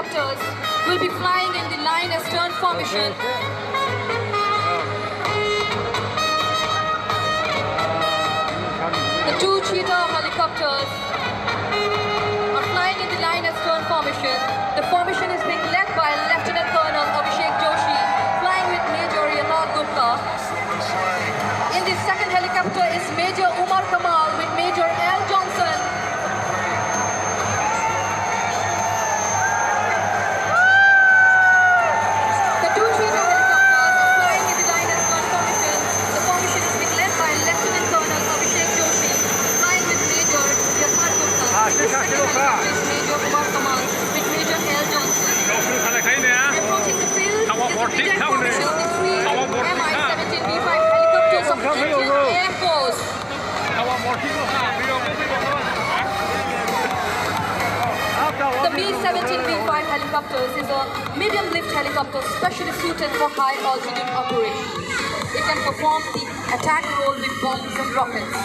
helicopters will be flying in the line astern formation. The two cheetah helicopters are flying in the line astern formation. The formation is being led by Lieutenant Colonel Abhishek Joshi, flying with Major lwgwpwr. In the second helicopter is Major Umar Kamal with Major L. Johnson. The two cheetah helicopters are flying in the line astern formation. The formation is being led by Lieutenant Colonel Abhishek Joshi, flying with Major lwgwpwr. The second helicopter is Major Umar Kamal with Major L. Johnson. Approaching the field is the Durend formation of the three Mi-17V5 helicopters of the Indian Air Force. The Mi-17V5 helicopters is a medium-lift helicopter specially suited for high-altitude operations. It can perform the attack role with bombs and rockets.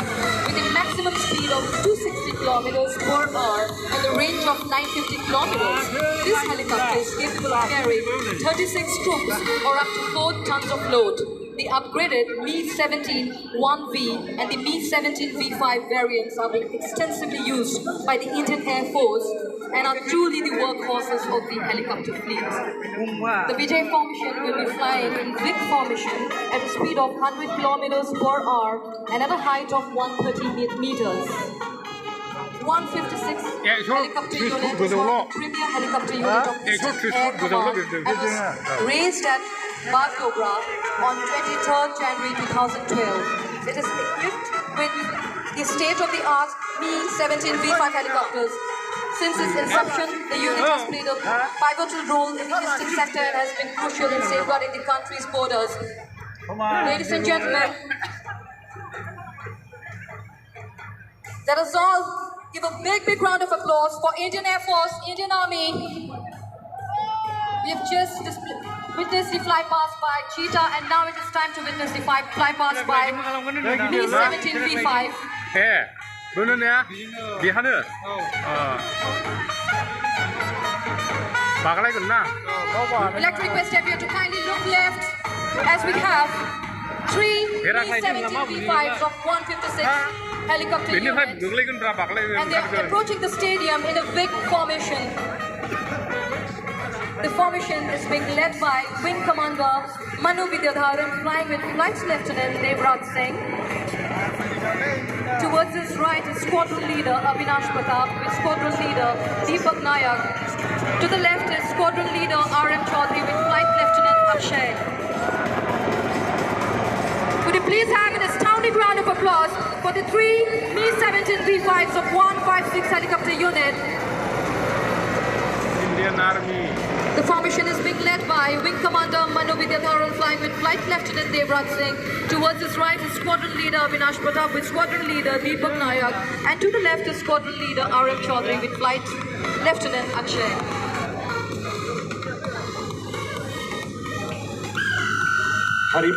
With a maximum speed of 260 kilometers per hour and a range of 950 kilometers, this helicopter is capable of carrying 36 troops or up to 4 tons of load. The upgraded Mi-17-1V and the Mi-17V5 variants are being extensively used by the Indian Air Force and are truly the workhorses of the helicopter fleet. The Vijay formation will be flying in Vic formation at a speed of 100 kilometers per hour and at a height of 130 meters. 156 helicopter unit is one premier helicopter unit of Eastern Air Command and was raised at Bagdogra on 23rd January 2012. It is equipped with the state-of-the-art Mi-17V5 helicopters. Since its inception, the unit has played a pivotal role in the eastern sector and has been crucial in safeguarding the country's borders. Ladies and gentlemen, let us all give a big round of applause for Indian Air Force, Indian Army. We have just witnessed the flypast by Cheetah, and now it is time to witness the flypast by Mi-17V5. I'd like to request everyone to kindly look left as we have 3 Mi-17V5s of 156 helicopter units, and they are approaching the stadium in a big formation. The formation is being led by Wing Commander Manu Vidyadharan, flying with Flight Lieutenant Devraj Singh. Towards his right is Squadron Leader Avinash Pratap with Squadron Leader Deepak Nayak. To the left is Squadron Leader R.M. Chaudhary with Flight Lieutenant Akshay. Would you please have an astounding round of applause for the 3 Mi-17V5s of 156 helicopter unit. Indian Army. The formation is being led by Wing Commander Manu Vidyadharan, flying with Flight Lieutenant Devraj Singh. Towards his right is Squadron Leader Avinash Pratap with Squadron Leader Deepak Nayak. And to the left is Squadron Leader R.M. Chaudhary with Flight Lieutenant Akshay. Hari